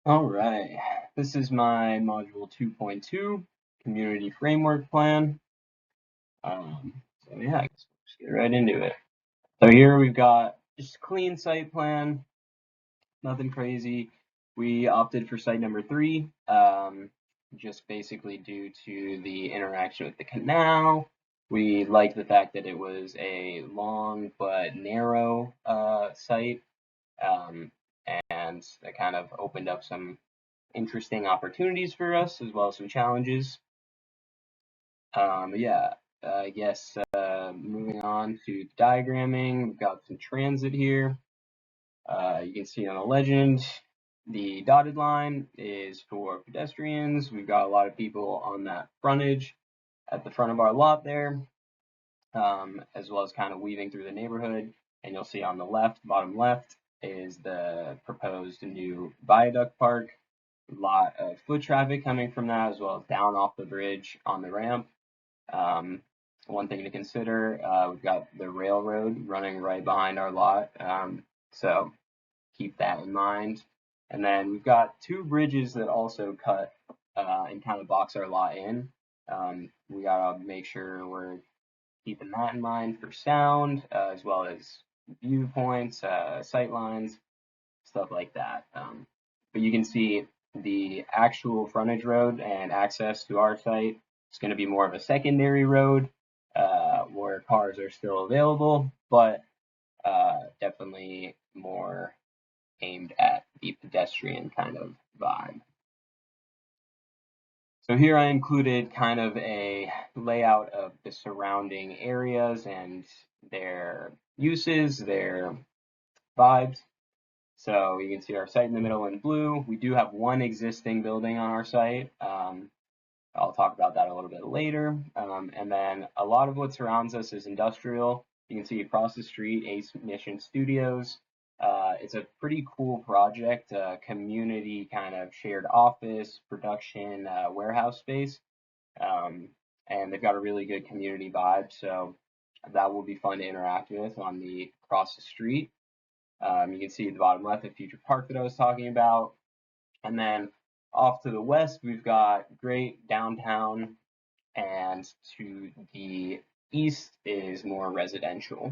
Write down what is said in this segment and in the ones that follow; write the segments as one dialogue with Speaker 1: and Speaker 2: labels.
Speaker 1: All right, this is my module 2.2 community framework plan. So yeah, I guess we'll just get right into it. So here we've got just a clean site plan, nothing crazy. We opted for site number 3, just basically due to the interaction with the canal. We liked the fact that it was a long but narrow site, um, and that kind of opened up some interesting opportunities for us as well as some challenges. Yeah, I guess moving on to diagramming, we've got some transit here. You can see on the legend, the dotted line is for pedestrians. We've got a lot of people on that frontage at the front of our lot there, as well as kind of weaving through the neighborhood. And you'll see on the left, bottom left, is the proposed new viaduct park. A lot of foot traffic coming from that, as well as down off the bridge on the ramp. Um, One thing to consider, we've got the railroad running right behind our lot, so keep that in mind. And then we've got two bridges that also cut and kind of box our lot in. We gotta make sure we're keeping that in mind for sound, as well as viewpoints, sight lines, stuff like that. But you can see the actual frontage road and access to our site is going to be more of a secondary road where cars are still available, but definitely more aimed at the pedestrian kind of vibe. So here I included kind of a layout of the surrounding areas and their uses, their vibes. So you can see our site in the middle in blue. We do have one existing building on our site. I'll talk about that a little bit later. And then a lot of what surrounds us is industrial. You can see across the street, Ace Mission Studios. It's a pretty cool project, community kind of shared office, production, warehouse space. Um, and they've got a really good community vibe. So that will be fun to interact with on the across the street. You can see at the bottom left the future park that I was talking about. And then off to the west, we've got great downtown, and to the east is more residential.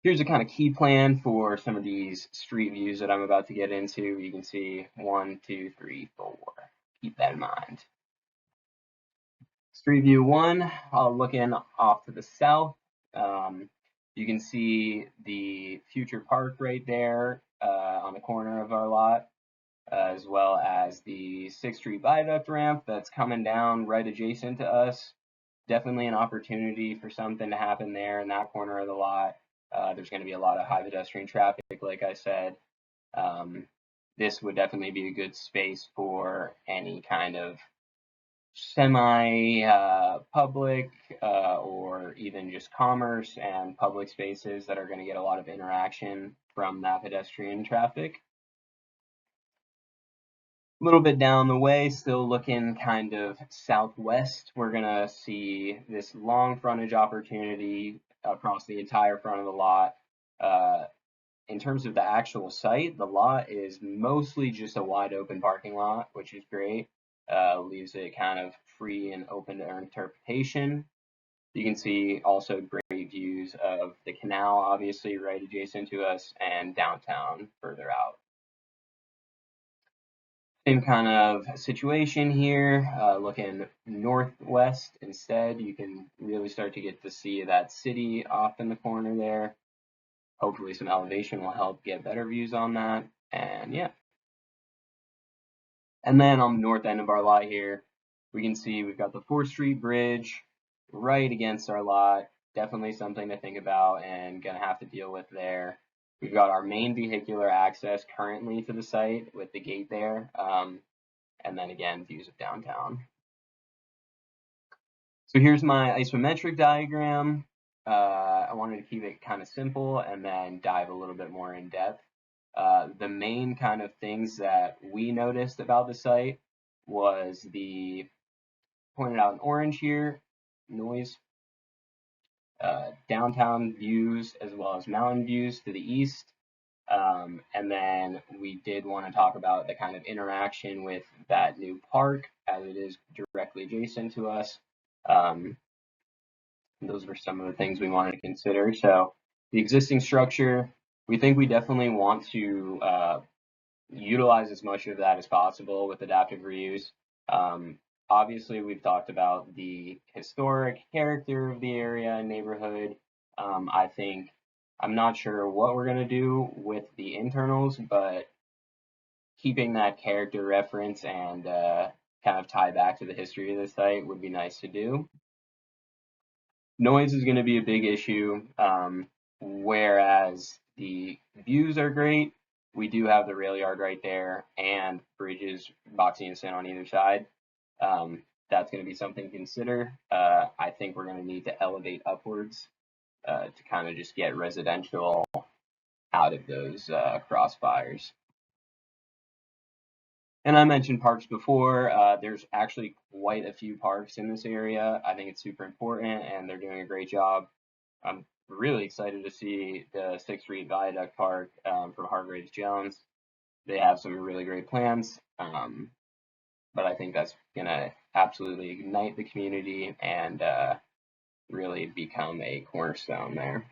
Speaker 1: Here's a kind of key plan for some of these street views that I'm about to get into. You can see 1, 2, 3, 4. Keep that in mind. Street view 1, looking off to the south. Um, you can see the future park right there on the corner of our lot, as well as the 6th Street Viaduct ramp that's coming down right adjacent to us. Definitely an opportunity for something to happen there in that corner of the lot. There's going to be a lot of high pedestrian traffic, like I said. Um, this would definitely be a good space for any kind of semi public or even just commerce and public spaces that are going to get a lot of interaction from that pedestrian traffic. A little bit down the way, still looking kind of southwest, we're going to see this long frontage opportunity across the entire front of the lot. In terms of the actual site, the lot is mostly just a wide open parking lot, which is great. Leaves it kind of free and open to interpretation. You can see also great views of the canal, obviously right adjacent to us, and downtown further out. Same kind of situation here, looking northwest instead. You can really start to get to see that city off in the corner there. Hopefully some elevation will help get better views on that. And yeah. And then on the north end of our lot here, we can see we've got the 4th Street Bridge right against our lot. Definitely something to think about and gonna have to deal with there. We've got our main vehicular access currently to the site with the gate there. And then again, views of downtown. So here's my isometric diagram. I wanted to keep it kind of simple and then dive a little bit more in depth. The main kind of things that we noticed about the site was the pointed out in orange here, noise, downtown views as well as mountain views to the east, And then we did want to talk about the kind of interaction with that new park, as it is directly adjacent to us. Those were some of the things we wanted to consider. So the existing structure, we think we definitely want to utilize as much of that as possible with adaptive reuse. Obviously, we've talked about the historic character of the area and neighborhood. I think I'm not sure what we're going to do with the internals, but keeping that character reference and kind of tie back to the history of the site would be nice to do. Noise is going to be a big issue, whereas the views are great. We do have the rail yard right there and bridges boxing us in on either side. That's going to be something to consider. I think we're going to need to elevate upwards to kind of just get residential out of those crossfires. And I mentioned parks before. There's actually quite a few parks in this area. I think it's super important, and they're doing a great job. I'm really excited to see the 6th Street Viaduct Park from Hargraves Jones. They have some really great plans, but I think that's going to absolutely ignite the community and really become a cornerstone there.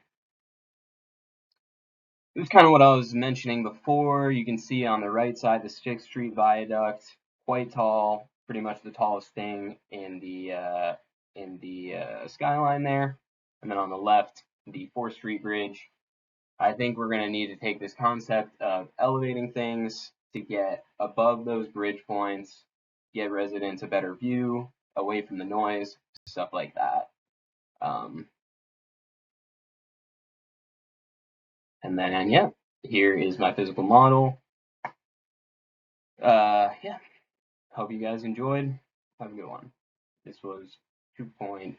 Speaker 1: This is kind of what I was mentioning before. You can see on the right side the 6th Street Viaduct, quite tall, pretty much the tallest thing in the skyline there. And then on the left, the 4th Street Bridge. I think we're going to need to take this concept of elevating things to get above those bridge points, get residents a better view, away from the noise, stuff like that. And then, yeah, here is my physical model. Yeah, hope you guys enjoyed. Have a good one. This was 2.2.